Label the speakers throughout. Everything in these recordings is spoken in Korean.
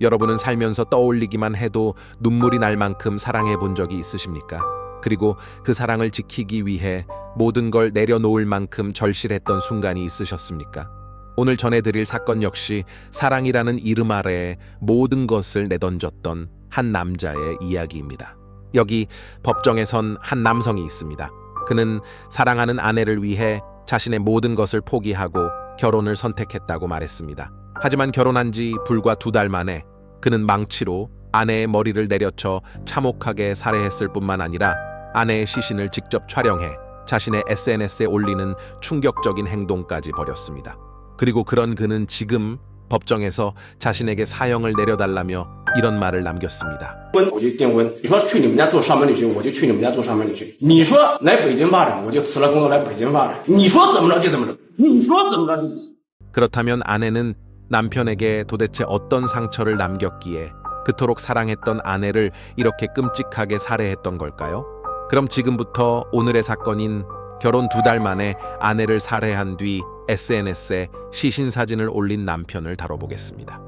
Speaker 1: 여러분은 살면서 떠올리기만 해도 눈물이 날 만큼 사랑해 본 적이 있으십니까? 그리고 그 사랑을 지키기 위해 모든 걸 내려놓을 만큼 절실했던 순간이 있으셨습니까? 오늘 전해드릴 사건 역시 사랑이라는 이름 아래에 모든 것을 내던졌던 한 남자의 이야기입니다. 여기 법정에 선 한 남성이 있습니다. 그는 사랑하는 아내를 위해 자신의 모든 것을 포기하고 결혼을 선택했다고 말했습니다. 하지만 결혼한 지 불과 2달 만에 그는 망치로 아내의 머리를 내려쳐 참혹하게 살해했을 뿐만 아니라 아내의 시신을 직접 촬영해 자신의 SNS에 올리는 충격적인 행동까지 벌였습니다. 그리고 그런 그는 지금 법정에서 자신에게 사형을 내려달라며 이런 말을 남겼습니다.
Speaker 2: 我就电婚，你说去你们家做上门女婿，我就去你们家做上门女婿。你说来北京发展，我就辞了工作来北京发展。你说怎么着就怎么着，你说怎么着。
Speaker 1: 그렇다면 아내는 남편에게 도대체 어떤 상처를 남겼기에 그토록 사랑했던 아내를 이렇게 끔찍하게 살해했던 걸까요? 그럼 지금부터 오늘의 사건인 결혼 2달 만에 아내를 살해한 뒤 SNS에 시신 사진을 올린 남편을 다뤄보겠습니다.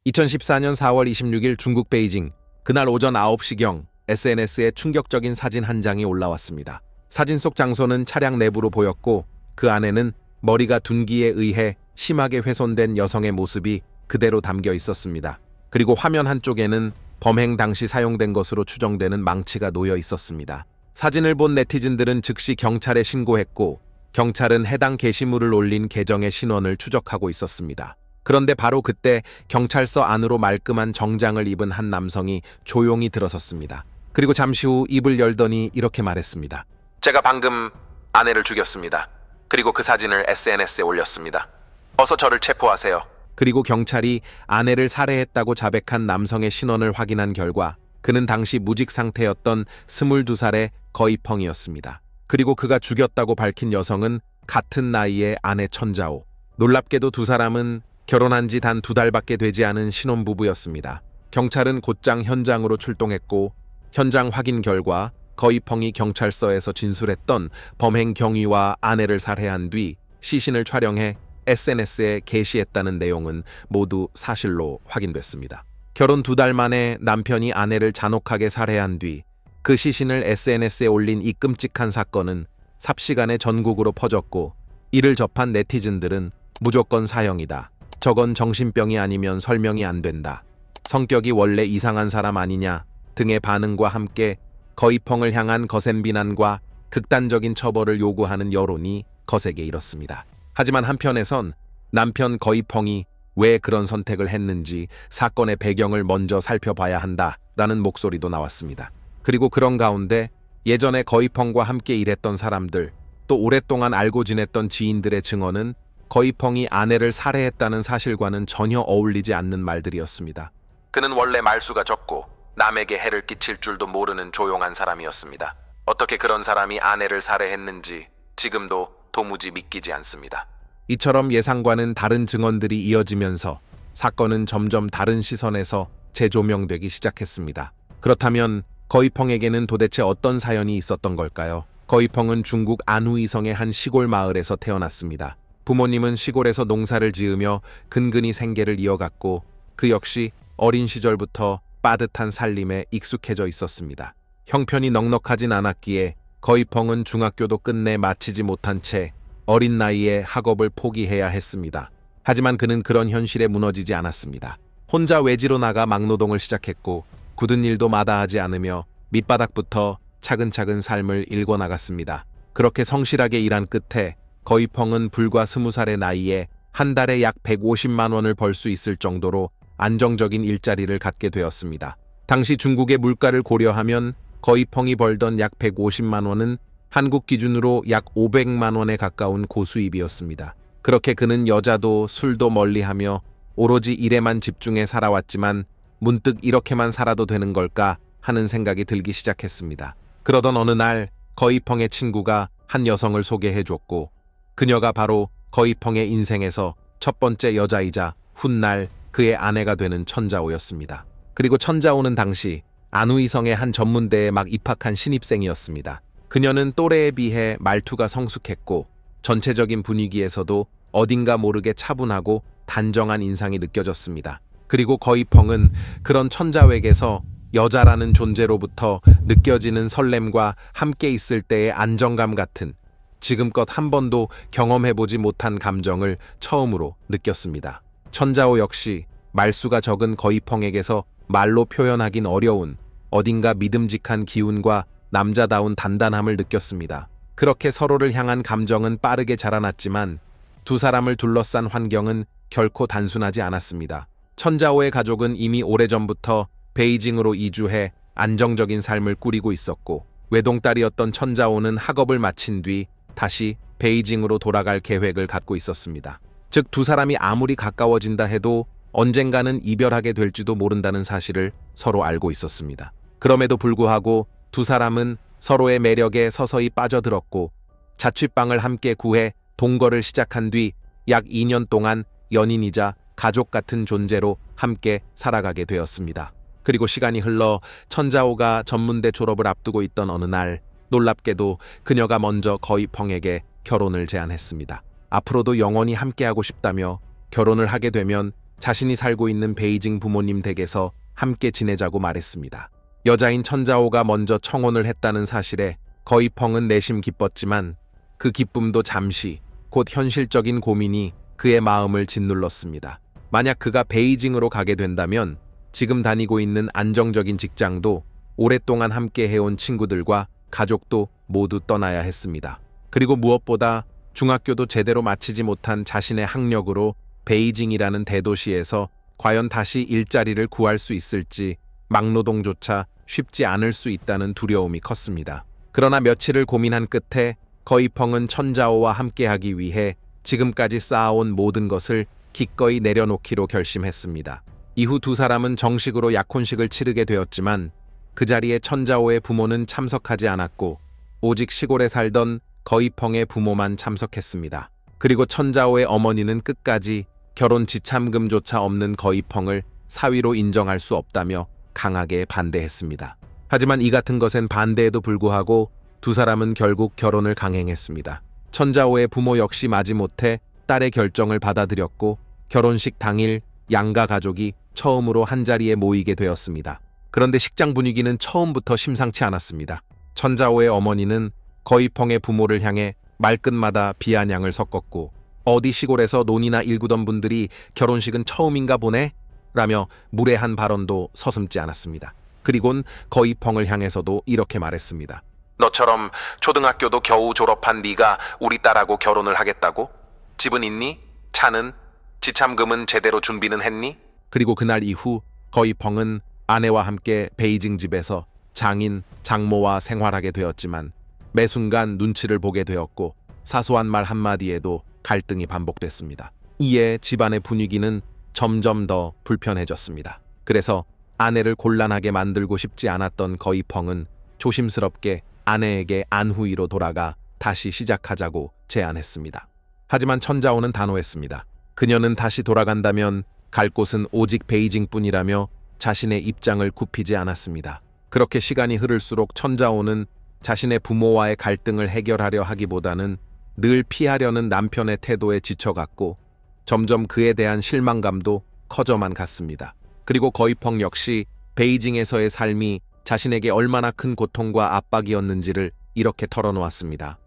Speaker 1: 2014년 4월 26일 중국 베이징, 그날 오전 9시경 SNS에 충격적인 사진 한 장이 올라왔습니다. 사진 속 장소는 차량 내부로 보였고 그 안에는 머리가 둔기에 의해 심하게 훼손된 여성의 모습이 그대로 담겨 있었습니다. 그리고 화면 한쪽에는 범행 당시 사용된 것으로 추정되는 망치가 놓여 있었습니다. 사진을 본 네티즌들은 즉시 경찰에 신고했고 경찰은 해당 게시물을 올린 계정의 신원을 추적하고 있었습니다. 그런데 바로 그때 경찰서 안으로 말끔한 정장을 입은 한 남성이 조용히 들어섰습니다. 그리고 잠시 후 입을 열더니 이렇게 말했습니다. 제가 방금 아내를 죽였습니다. 그리고 그 사진을 SNS에 올렸습니다. 어서 저를 체포하세요. 그리고 경찰이 아내를 살해했다고 자백한 남성의 신원을 확인한 결과 그는 당시 무직 상태였던 22살의 거이펑이었습니다. 그리고 그가 죽였다고 밝힌 여성은 같은 나이의 아내 천자오. 놀랍게도 두 사람은 결혼한 지 단 2달밖에 되지 않은 신혼부부였습니다. 경찰은 곧장 현장으로 출동했고 현장 확인 결과 거이펑이 경찰서에서 진술했던 범행 경위와 아내를 살해한 뒤 시신을 촬영해 SNS에 게시했다는 내용은 모두 사실로 확인됐습니다. 결혼 2달 만에 남편이 아내를 잔혹하게 살해한 뒤 그 시신을 SNS에 올린 이 끔찍한 사건은 삽시간에 전국으로 퍼졌고 이를 접한 네티즌들은 무조건 사형이다. 저건 정신병이 아니면 설명이 안 된다. 성격이 원래 이상한 사람 아니냐 등의 반응과 함께 거이펑을 향한 거센 비난과 극단적인 처벌을 요구하는 여론이 거세게 일었습니다. 하지만 한편에선 남편 거이펑이 왜 그런 선택을 했는지 사건의 배경을 먼저 살펴봐야 한다라는 목소리도 나왔습니다. 그리고 그런 가운데 예전에 거이펑과 함께 일했던 사람들, 또 오랫동안 알고 지냈던 지인들의 증언은 거이펑이 아내를 살해했다는 사실과는 전혀 어울리지 않는 말들이었습니다. 그는 원래 말수가 적고 남에게 해를 끼칠 줄도 모르는 조용한 사람이었습니다. 어떻게 그런 사람이 아내를 살해했는지 지금도 도무지 믿기지 않습니다. 이처럼 예상과는 다른 증언들이 이어지면서 사건은 점점 다른 시선에서 재조명되기 시작했습니다. 그렇다면 거이펑에게는 도대체 어떤 사연이 있었던 걸까요? 거이펑은 중국 안후이성의 한 시골 마을에서 태어났습니다. 부모님은 시골에서 농사를 지으며 근근히 생계를 이어갔고 그 역시 어린 시절부터 빠듯한 살림에 익숙해져 있었습니다. 형편이 넉넉하진 않았기에 거이펑은 중학교도 끝내 마치지 못한 채 어린 나이에 학업을 포기해야 했습니다. 하지만 그는 그런 현실에 무너지지 않았습니다. 혼자 외지로 나가 막노동을 시작했고 굳은 일도 마다하지 않으며 밑바닥부터 차근차근 삶을 일궈나갔습니다. 그렇게 성실하게 일한 끝에 거이펑은 불과 20살의 나이에 한 달에 약 150만 원을 벌 수 있을 정도로 안정적인 일자리를 갖게 되었습니다. 당시 중국의 물가를 고려하면 거이펑이 벌던 약 150만 원은 한국 기준으로 약 500만 원에 가까운 고수입이었습니다. 그렇게 그는 여자도 술도 멀리하며 오로지 일에만 집중해 살아왔지만 문득 이렇게만 살아도 되는 걸까 하는 생각이 들기 시작했습니다. 그러던 어느 날 거이펑의 친구가 한 여성을 소개해줬고 그녀가 바로 거이펑의 인생에서 첫 번째 여자이자 훗날 그의 아내가 되는 천자오였습니다. 그리고 천자오는 당시 안후이성의 한 전문대에 막 입학한 신입생이었습니다. 그녀는 또래에 비해 말투가 성숙했고 전체적인 분위기에서도 어딘가 모르게 차분하고 단정한 인상이 느껴졌습니다. 그리고 거이펑은 그런 천자웻에서 여자라는 존재로부터 느껴지는 설렘과 함께 있을 때의 안정감 같은 지금껏 한 번도 경험해보지 못한 감정을 처음으로 느꼈습니다. 천자오 역시 말수가 적은 거이펑에게서 말로 표현하긴 어려운 어딘가 믿음직한 기운과 남자다운 단단함을 느꼈습니다. 그렇게 서로를 향한 감정은 빠르게 자라났지만 두 사람을 둘러싼 환경은 결코 단순하지 않았습니다. 천자오의 가족은 이미 오래전부터 베이징으로 이주해 안정적인 삶을 꾸리고 있었고 외동딸이었던 천자오는 학업을 마친 뒤 다시 베이징으로 돌아갈 계획을 갖고 있었습니다. 즉 두 사람이 아무리 가까워진다 해도 언젠가는 이별하게 될지도 모른다는 사실을 서로 알고 있었습니다. 그럼에도 불구하고 두 사람은 서로의 매력에 서서히 빠져들었고 자취방을 함께 구해 동거를 시작한 뒤 약 2년 동안 연인이자 가족 같은 존재로 함께 살아가게 되었습니다. 그리고 시간이 흘러 천자오가 전문대 졸업을 앞두고 있던 어느 날 놀랍게도 그녀가 먼저 거이펑에게 결혼을 제안했습니다. 앞으로도 영원히 함께하고 싶다며 결혼을 하게 되면 자신이 살고 있는 베이징 부모님 댁에서 함께 지내자고 말했습니다. 여자인 천자오가 먼저 청혼을 했다는 사실에 거이펑은 내심 기뻤지만 그 기쁨도 잠시 곧 현실적인 고민이 그의 마음을 짓눌렀습니다. 만약 그가 베이징으로 가게 된다면 지금 다니고 있는 안정적인 직장도 오랫동안 함께 해온 친구들과 가족도 모두 떠나야 했습니다. 그리고 무엇보다 중학교도 제대로 마치지 못한 자신의 학력으로 베이징이라는 대도시에서 과연 다시 일자리를 구할 수 있을지 막노동조차 쉽지 않을 수 있다는 두려움이 컸습니다. 그러나 며칠을 고민한 끝에 거이펑은 천자오와 함께하기 위해 지금까지 쌓아온 모든 것을 기꺼이 내려놓기로 결심했습니다. 이후 두 사람은 정식으로 약혼식을 치르게 되었지만 그 자리에 천자오의 부모는 참석하지 않았고 오직 시골에 살던 거이펑의 부모만 참석했습니다. 그리고 천자오의 어머니는 끝까지 결혼 지참금조차 없는 거이펑을 사위로 인정할 수 없다며 강하게 반대했습니다. 하지만 이 같은 것엔 반대에도 불구하고 두 사람은 결국 결혼을 강행했습니다. 천자오의 부모 역시 마지못해 딸의 결정을 받아들였고 결혼식 당일 양가 가족이 처음으로 한자리에 모이게 되었습니다. 그런데 식장 분위기는 처음부터 심상치 않았습니다. 천자오의 어머니는 거이펑의 부모를 향해 말끝마다 비아냥을 섞었고 어디 시골에서 논이나 일구던 분들이 결혼식은 처음인가 보네? 라며 무례한 발언도 서슴지 않았습니다. 그리곤 거이펑을 향해서도 이렇게 말했습니다. 너처럼 초등학교도 겨우 졸업한 네가 우리 딸하고 결혼을 하겠다고? 집은 있니? 차는? 지참금은 제대로 준비는 했니? 그리고 그날 이후 거이펑은 아내와 함께 베이징 집에서 장인, 장모와 생활하게 되었지만 매 순간 눈치를 보게 되었고 사소한 말 한마디에도 갈등이 반복됐습니다. 이에 집안의 분위기는 점점 더 불편해졌습니다. 그래서 아내를 곤란하게 만들고 싶지 않았던 거이펑은 조심스럽게 아내에게 안후이로 돌아가 다시 시작하자고 제안했습니다. 하지만 천자오는 단호했습니다. 그녀는 다시 돌아간다면 갈 곳은 오직 베이징뿐이라며 자신의 입장을 굽히지 않았습니다. 그렇게 시간이 흐를수록 천자오는 자신의 부모와의 갈등을 해결하려 하기보다는 늘 피하려는 남편의 태도에 지쳐갔고 점점 그에 대한 실망감도 커져만 갔습니다. 그리고 거이펑 역시 베이징에서의 삶이 자신에게 얼마나 큰 고통과 압박이었는지를 이렇게 털어놓았습니다.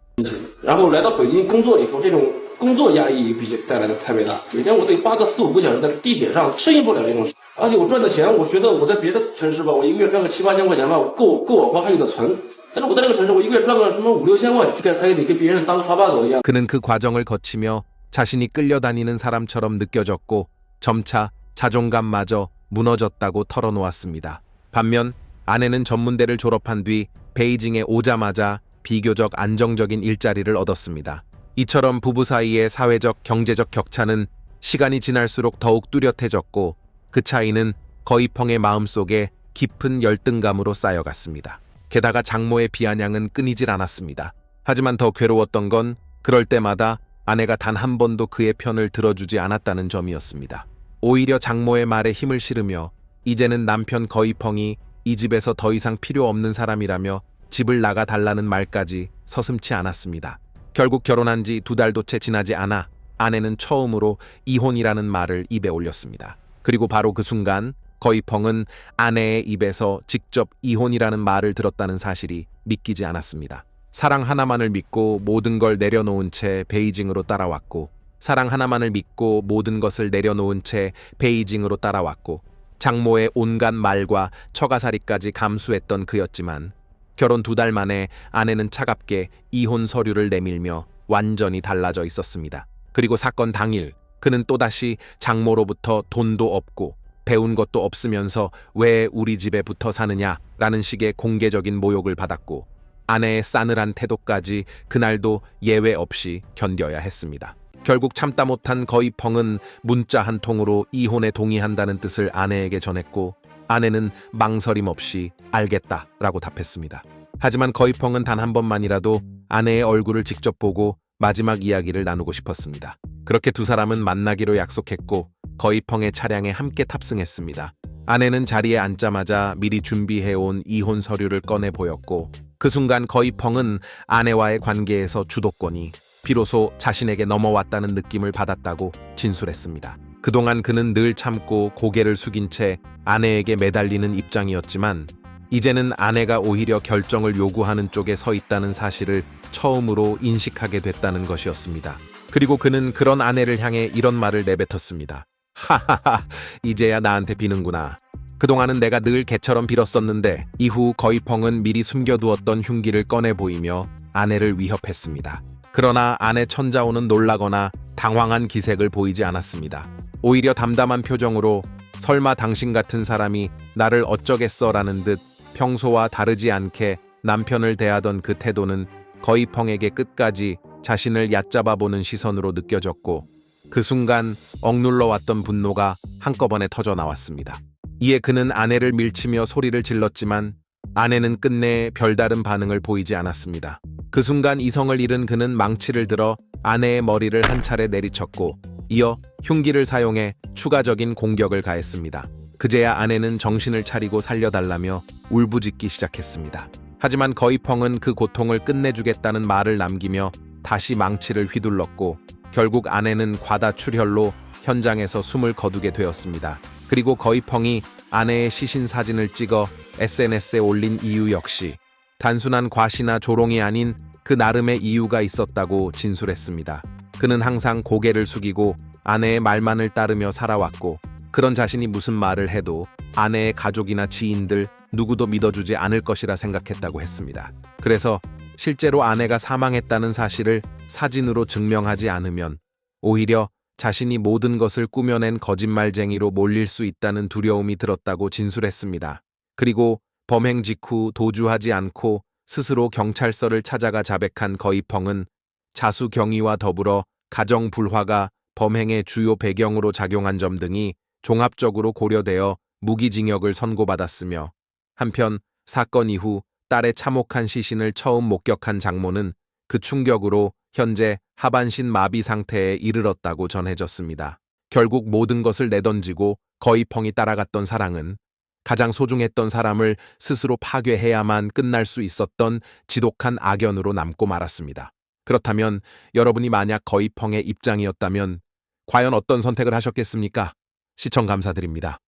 Speaker 2: 然后来到北京工作以后，这种工作压力比带来的特别大。每天我得花个4、5个小时在地铁上，适应不了这种。而且我赚的钱，我觉得我在别的城市吧，我一个月赚个7、8千块钱吧，够我花，还有的存。但是我在这个城市，我一个月赚个什么5、6千块，还得跟别人当花把子一样。
Speaker 1: 그는 그 과정을 거치며 자신이 끌려다니는 사람처럼 느껴졌고 점차 자존감마저 무너졌다고 털어놓았습니다. 반면 아내는 전문대를 졸업한 뒤 베이징에 오자마자 비교적 안정적인 일자리를 얻었습니다. 이처럼 부부 사이의 사회적, 경제적 격차는 시간이 지날수록 더욱 뚜렷해졌고 그 차이는 거이펑의 마음속에 깊은 열등감으로 쌓여갔습니다. 게다가 장모의 비아냥은 끊이질 않았습니다. 하지만 더 괴로웠던 건 그럴 때마다 아내가 단 한 번도 그의 편을 들어주지 않았다는 점이었습니다. 오히려 장모의 말에 힘을 실으며 이제는 남편 거이펑이 이 집에서 더 이상 필요 없는 사람이라며 집을 나가달라는 말까지 서슴지 않았습니다. 결국 결혼한 지 2달도 채 지나지 않아 아내는 처음으로 이혼이라는 말을 입에 올렸습니다. 그리고 바로 그 순간 거이펑은 아내의 입에서 직접 이혼이라는 말을 들었다는 사실이 믿기지 않았습니다. 사랑 하나만을 믿고 모든 걸 내려놓은 채 베이징으로 따라왔고, 사랑 하나만을 믿고 모든 것을 내려놓은 채 베이징으로 따라왔고, 장모의 온갖 말과 처가살이까지 감수했던 그였지만 결혼 2달 만에 아내는 차갑게 이혼 서류를 내밀며 완전히 달라져 있었습니다. 그리고 사건 당일 그는 또다시 장모로부터 돈도 없고 배운 것도 없으면서 왜 우리 집에 붙어 사느냐라는 식의 공개적인 모욕을 받았고, 아내의 싸늘한 태도까지 그날도 예외 없이 견뎌야 했습니다. 결국 참다 못한 거이펑은 문자 한 통으로 이혼에 동의한다는 뜻을 아내에게 전했고, 아내는 망설임 없이 알겠다라고 답했습니다. 하지만 거이펑은 단 한 번만이라도 아내의 얼굴을 직접 보고 마지막 이야기를 나누고 싶었습니다. 그렇게 두 사람은 만나기로 약속했고 거이펑의 차량에 함께 탑승했습니다. 아내는 자리에 앉자마자 미리 준비해온 이혼 서류를 꺼내 보였고, 그 순간 거이펑은 아내와의 관계에서 주도권이 비로소 자신에게 넘어왔다는 느낌을 받았다고 진술했습니다. 그동안 그는 늘 참고 고개를 숙인 채 아내에게 매달리는 입장이었지만 이제는 아내가 오히려 결정을 요구하는 쪽에 서 있다는 사실을 처음으로 인식하게 됐다는 것이었습니다. 그리고 그는 그런 아내를 향해 이런 말을 내뱉었습니다. 하하하, 이제야 나한테 비는구나. 그동안은 내가 늘 개처럼 빌었었는데. 이후 거이펑은 미리 숨겨두었던 흉기를 꺼내 보이며 아내를 위협했습니다. 그러나 아내 천자오는 놀라거나 당황한 기색을 보이지 않았습니다. 오히려 담담한 표정으로 설마 당신 같은 사람이 나를 어쩌겠어라는 듯 평소와 다르지 않게 남편을 대하던 그 태도는 거이펑에게 끝까지 자신을 얕잡아보는 시선으로 느껴졌고, 그 순간 억눌러 왔던 분노가 한꺼번에 터져 나왔습니다. 이에 그는 아내를 밀치며 소리를 질렀지만 아내는 끝내 별다른 반응을 보이지 않았습니다. 그 순간 이성을 잃은 그는 망치를 들어 아내의 머리를 한 차례 내리쳤고 이어 흉기를 사용해 추가적인 공격을 가했습니다. 그제야 아내는 정신을 차리고 살려달라며 울부짖기 시작했습니다. 하지만 거이펑은 그 고통을 끝내주겠다는 말을 남기며 다시 망치를 휘둘렀고 결국 아내는 과다출혈로 현장에서 숨을 거두게 되었습니다. 그리고 거이펑이 아내의 시신 사진을 찍어 SNS에 올린 이유 역시 단순한 과시나 조롱이 아닌 그 나름의 이유가 있었다고 진술했습니다. 그는 항상 고개를 숙이고 아내의 말만을 따르며 살아왔고 그런 자신이 무슨 말을 해도 아내의 가족이나 지인들 누구도 믿어주지 않을 것이라 생각했다고 했습니다. 그래서 실제로 아내가 사망했다는 사실을 사진으로 증명하지 않으면 오히려 자신이 모든 것을 꾸며낸 거짓말쟁이로 몰릴 수 있다는 두려움이 들었다고 진술했습니다. 그리고 범행 직후 도주하지 않고 스스로 경찰서를 찾아가 자백한 거이펑은 자수 경위와 더불어 가정 불화가 범행의 주요 배경으로 작용한 점 등이 종합적으로 고려되어 무기징역을 선고받았으며, 한편 사건 이후 딸의 참혹한 시신을 처음 목격한 장모는 그 충격으로 현재 하반신 마비 상태에 이르렀다고 전해졌습니다. 결국 모든 것을 내던지고 거이펑이 따라갔던 사랑은 가장 소중했던 사람을 스스로 파괴해야만 끝날 수 있었던 지독한 악연으로 남고 말았습니다. 그렇다면 여러분이 만약 거이펑의 입장이었다면 과연 어떤 선택을 하셨겠습니까? 시청 감사드립니다.